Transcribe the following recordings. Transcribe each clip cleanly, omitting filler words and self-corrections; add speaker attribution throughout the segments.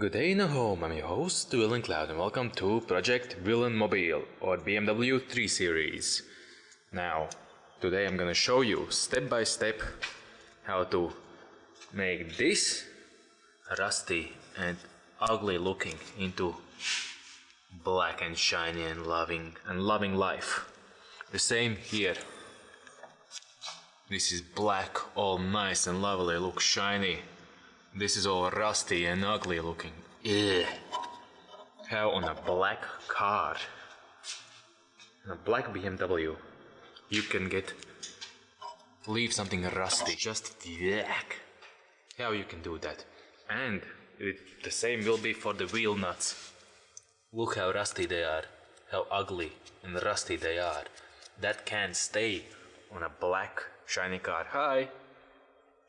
Speaker 1: Good day in home, I'm your host, Villain Cloud, and welcome to Project Villain Mobile, or BMW 3 Series. Now, today I'm gonna show you step by step how to make this rusty and ugly looking into black and shiny and loving life. The same here. This is black, all nice and lovely, looks shiny. This is all rusty and ugly looking. Ugh. How on a black car, on a black BMW, you can leave something rusty, just black. How you can do that? And the same will be for the wheel nuts. Look how rusty they are, how ugly and rusty they are. That can't stay on a black shiny car. Hi!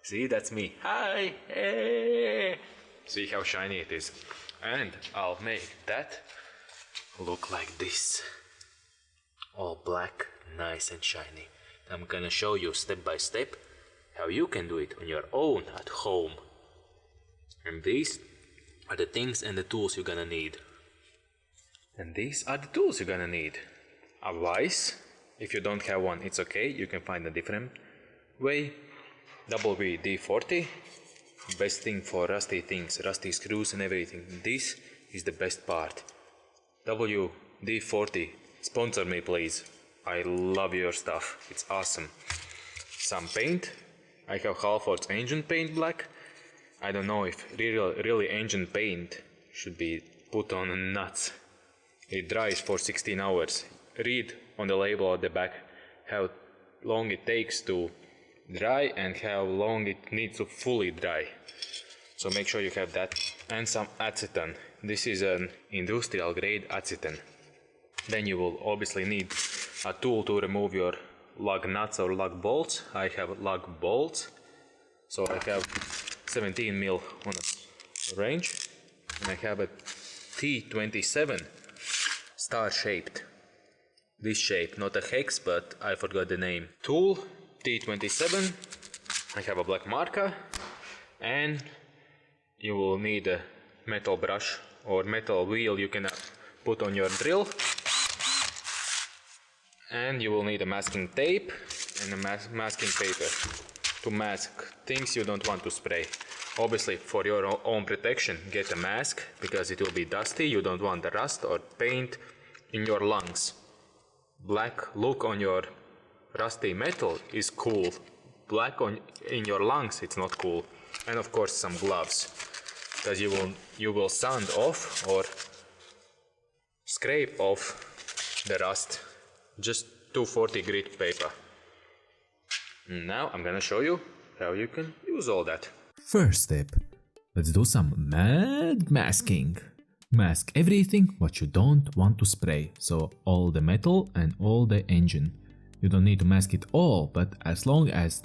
Speaker 1: See, that's me. Hi! Hey! See how shiny it is. And I'll make that look like this. All black, nice and shiny. I'm gonna show you step by step how you can do it on your own at home. And these are the things and the tools you're gonna need. A vise. If you don't have one, it's okay. You can find a different way. WD-40, best thing for rusty things, rusty screws and everything. This is the best part. WD-40, sponsor me please. I love your stuff, it's awesome. Some paint. I have Halford's engine paint black. I don't know if really engine paint should be put on nuts. It dries for 16 hours. Read on the label at the back how long it takes to dry and how long it needs to fully dry. So make sure you have that, and some acetone. This is an industrial grade acetone. Then you will obviously need a tool to remove your lug nuts or lug bolts. I have lug bolts, so I have 17 mil on a range, and I have a T27 star shaped. This shape, not a hex, but I forgot the name. Tool T27. I have a black marker, and you will need a metal brush or metal wheel you can put on your drill, and you will need a masking tape and a masking paper to mask things you don't want to spray. Obviously, for your own protection, get a mask because it will be dusty. You don't want the rust or paint in your lungs. Black look on your rusty metal is cool. Black in your lungs, it's not cool. And of course some gloves, because you will sand off or scrape off the rust. Just 240 grit paper. Now I'm gonna show you how you can use all that.
Speaker 2: First step, let's do some mad masking. Mask everything what you don't want to spray, so all the metal and all the engine. You don't need to mask it all, but as long as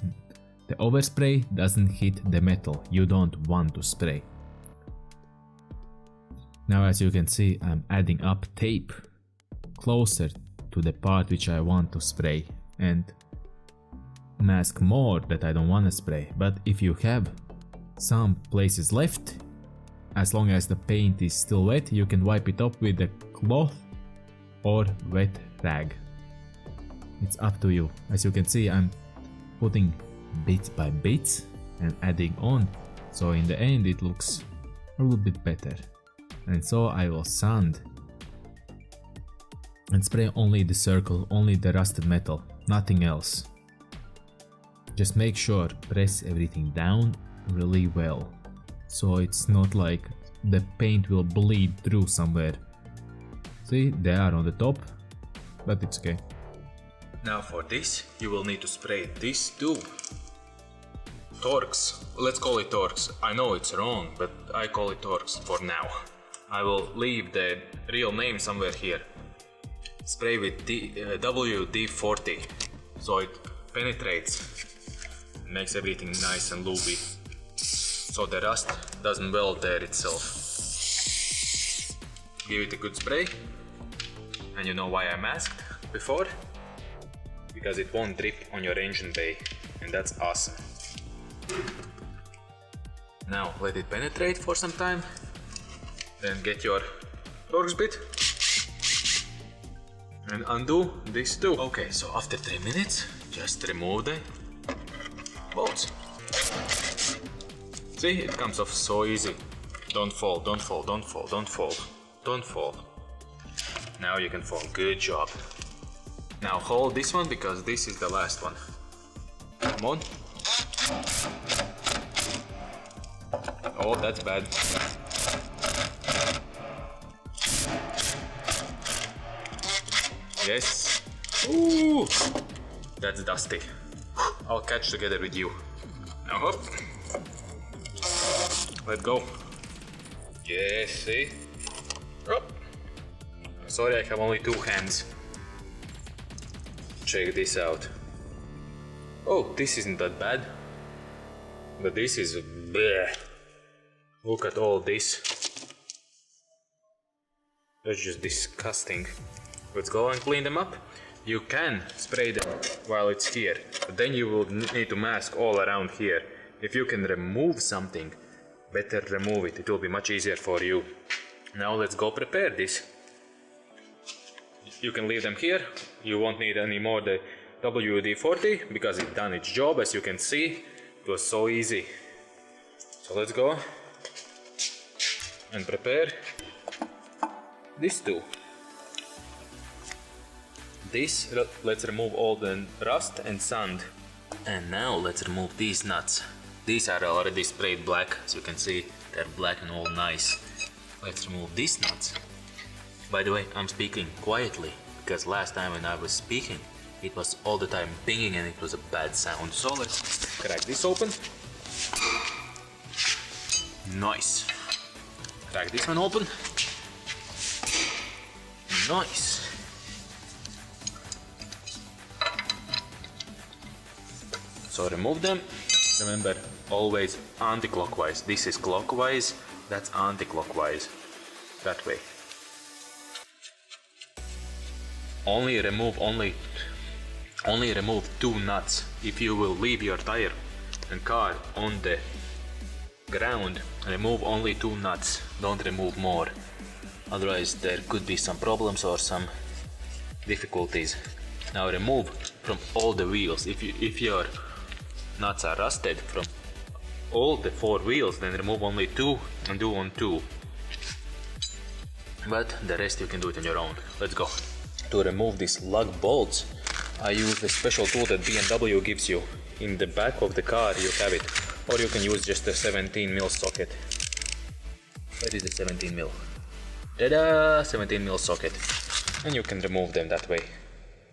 Speaker 2: the overspray doesn't hit the metal you don't want to spray. Now as you can see, I'm adding up tape closer to the part which I want to spray and mask more that I don't want to spray. But if you have some places left, as long as the paint is still wet, you can wipe it up with a cloth or wet rag. It's up to you. As you can see, I'm putting bit by bit and adding on, so in the end it looks a little bit better. And so I will sand and spray only the circle, only the rusted metal, nothing else. Just make sure press everything down really well, so it's not like the paint will bleed through somewhere. See, they are on the top, but it's okay.
Speaker 1: Now for this, you will need to spray these two Torx. Let's call it Torx. I know it's wrong, but I call it Torx for now. I will leave the real name somewhere here. Spray with WD-40, so it penetrates, makes everything nice and looby, so the rust doesn't weld there itself. Give it a good spray, and you know why I masked before? Because it won't drip on your engine bay, and that's awesome. Now let it penetrate for some time. Then get your Torx bit and undo this too. Okay, so after 3 minutes, just remove the bolts. See, it comes off so easy. Don't fall, don't fall, don't fall, don't fall, don't fall. Now you can fall, good job. Now hold this one because this is the last one. Come on. Oh, that's bad. Yes. Ooh, that's dusty. I'll catch together with you. Now hop. Let go. Yes, see? Up. Sorry, I have only 2 hands. Check this out. Oh, this isn't that bad. But this is bleh. Look at all this. That's just disgusting. Let's go and clean them up. You can spray them while it's here, but then you will need to mask all around here. If you can remove something, better remove it. It will be much easier for you. Now let's go prepare this. You can leave them here. You won't need any more the WD-40 because it's done its job. As you can see, it was so easy. So let's go and prepare this too. This, let's remove all the rust and sand. And now let's remove these nuts. These are already sprayed black, as you can see, they're black and all nice. Let's remove these nuts. By the way, I'm speaking quietly, because last time when I was speaking, it was all the time pinging and it was a bad sound. So let's crack this open. Nice. Crack this one open. Nice. So remove them. Remember, always anti-clockwise. This is clockwise, that's anti-clockwise. That way. Only remove 2 nuts. If you will leave your tire and car on the ground, remove only 2 nuts. Don't remove more. Otherwise there could be some problems or some difficulties. Now remove from all the wheels. If your nuts are rusted from all the 4 wheels, then remove only 2 and do on 2. But the rest you can do it on your own. Let's go. To remove these lug bolts, I use the special tool that BMW gives you. In the back of the car you have it. Or you can use just a 17mm socket. Where is the 17mm? Ta-da! 17mm socket. And you can remove them that way.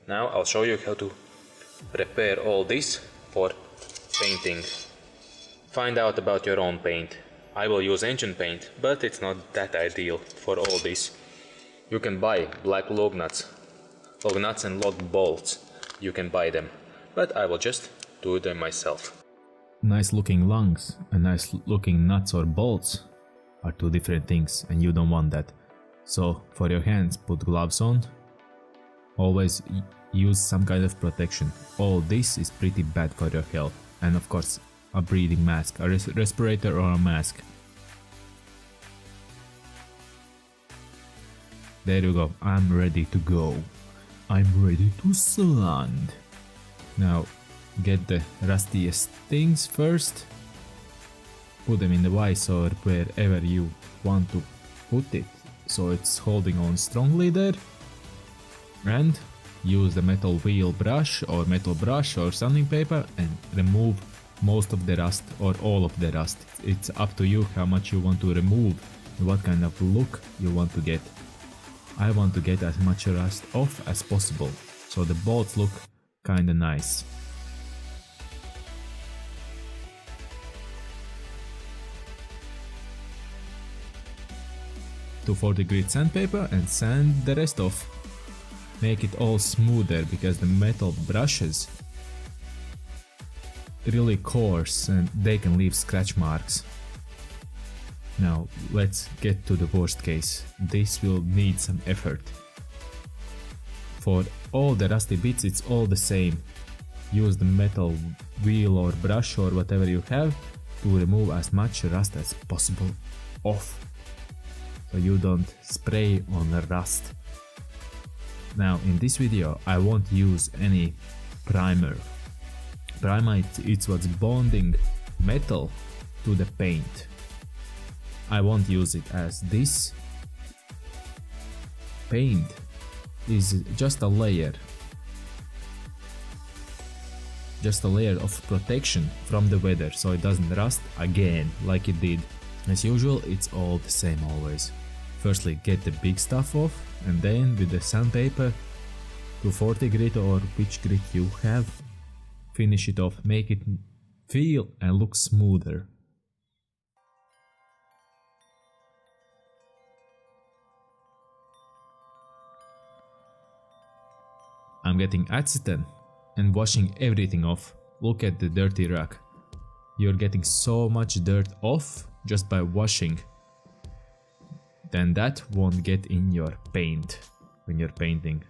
Speaker 1: Now I'll show you how to repair all this for painting. Find out about your own paint. I will use engine paint, but it's not that ideal for all this. You can buy black lug nuts and lug bolts. You can buy them, but I will just do them myself.
Speaker 2: Nice looking lungs and nice looking nuts or bolts are 2 different things, and you don't want that. So for your hands, put gloves on. Always use some kind of protection. All this is pretty bad for your health. And of course, a breathing mask, a respirator or a mask. There you go, I'm ready to go. I'm ready to sand. Now, get the rustiest things first. Put them in the vise or wherever you want to put it, so it's holding on strongly there. And use the metal wheel brush or metal brush or sanding paper and remove most of the rust or all of the rust. It's up to you how much you want to remove and what kind of look you want to get. I want to get as much rust off as possible, so the bolts look kinda nice. To 40 grit sandpaper and sand the rest off. Make it all smoother because the metal brushes really coarse and they can leave scratch marks. Now let's get to the worst case. This will need some effort. For all the rusty bits it's all the same. Use the metal wheel or brush or whatever you have to remove as much rust as possible off. so you don't spray on rust. Now in this video I won't use any primer. Primer, it's what's bonding metal to the paint. I won't use it, as this paint is just a layer of protection from the weather, so it doesn't rust again like it did. As usual, it's all the same always. Firstly, get the big stuff off, and then with the sandpaper, 240 grit or which grit you have, finish it off, make it feel and look smoother. I'm getting acetone and washing everything off. Look at the dirty rug. You're getting so much dirt off just by washing. Then that won't get in your paint when you're painting.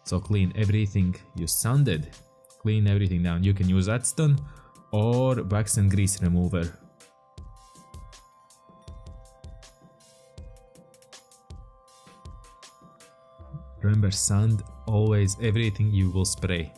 Speaker 2: So clean everything you sanded. Clean everything down. You can use acetone or wax and grease remover. Remember, sand always everything you will spray.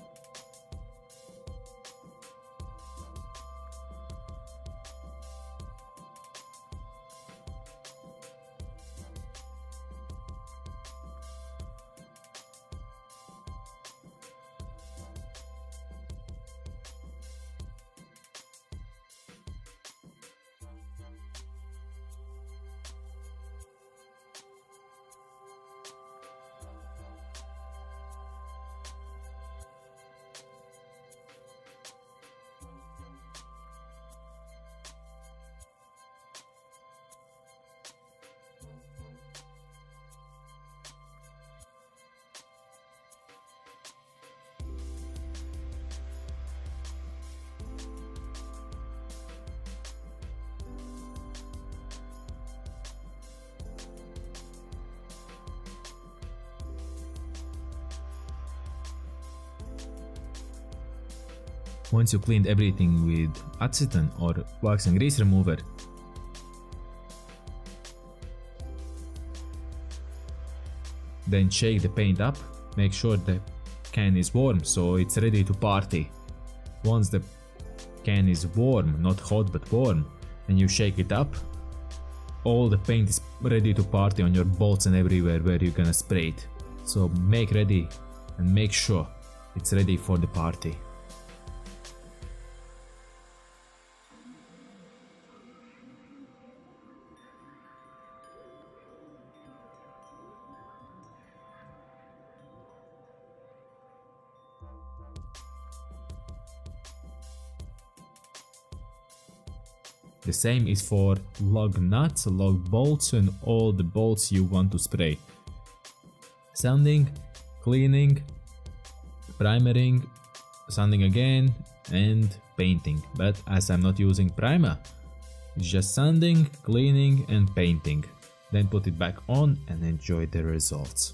Speaker 2: Once you cleaned everything with acetone or wax and grease remover, then shake the paint up, make sure the can is warm so it's ready to party. Once the can is warm, not hot but warm, and you shake it up, all the paint is ready to party on your bolts and everywhere where you're gonna spray it. So make ready and make sure it's ready for the party. The same is for lug nuts, lug bolts and all the bolts you want to spray. Sanding, cleaning, primering, sanding again and painting. But as I'm not using primer, it's just sanding, cleaning and painting. Then put it back on and enjoy the results.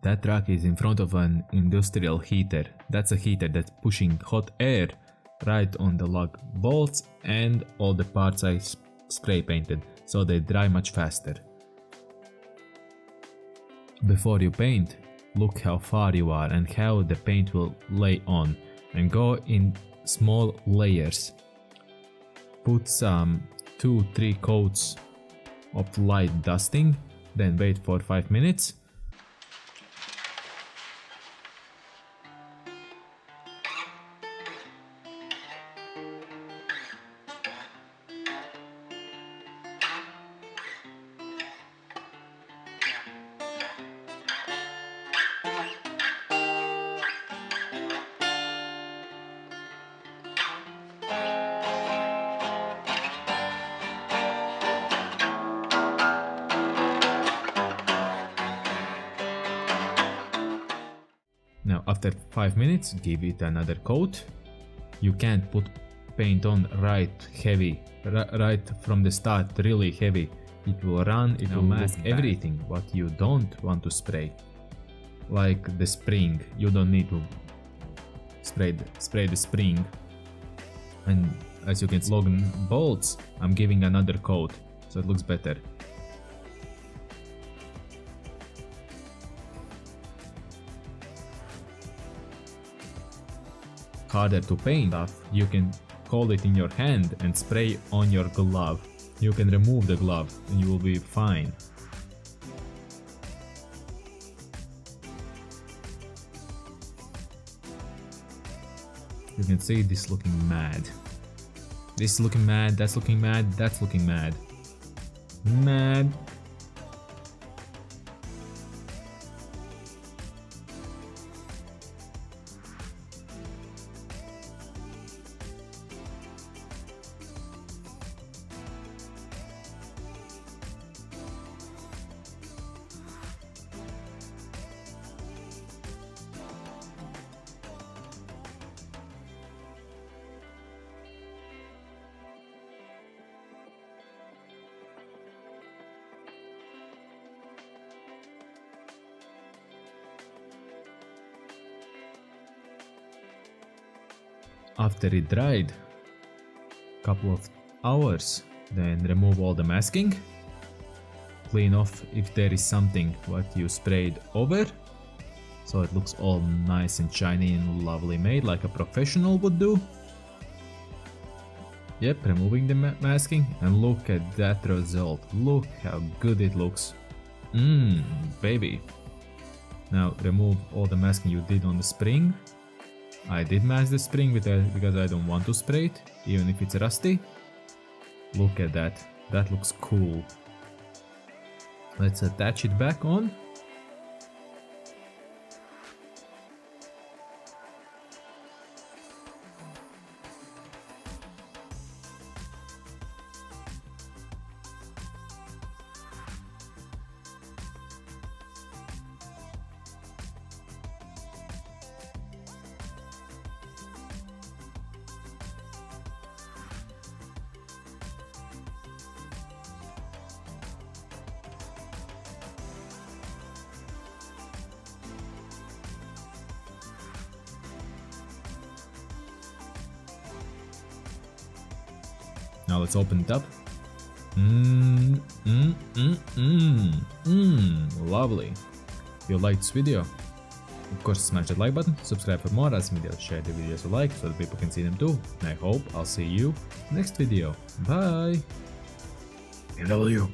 Speaker 2: That truck is in front of an industrial heater. That's a heater that's pushing hot air right on the lug bolts, and all the parts I spray painted, so they dry much faster. Before you paint, look how far you are and how the paint will lay on, and go in small layers. Put some 2-3 coats of light dusting, then wait for 5 minutes. Now after 5 minutes, give it another coat. You can't put paint on right heavy, right from the start, really heavy. It will run, it will mask everything what you don't want to spray. Like the spring, you don't need to spray the spring. And as you can see, lug bolts, I'm giving another coat, so it looks better. Harder to paint off, you can hold it in your hand and spray on your glove. You can remove the glove and you will be fine. You can see this looking mad. This is looking mad, that's looking mad, that's looking mad. Mad. After it dried, couple of hours, then remove all the masking, clean off if there is something what you sprayed over, so it looks all nice and shiny and lovely made like a professional would do. Yep, removing the masking, and look at that result, look how good it looks. Baby. Now remove all the masking you did on the spring. I did mask the spring because I don't want to spray it, even if it's rusty. Look at that, that looks cool. Let's attach it back on. Now let's open it up. Lovely. If you liked this video, of course smash that like button, subscribe for more awesome videos, share the videos you like so that people can see them too. And I hope I'll see you next video. Bye! NW.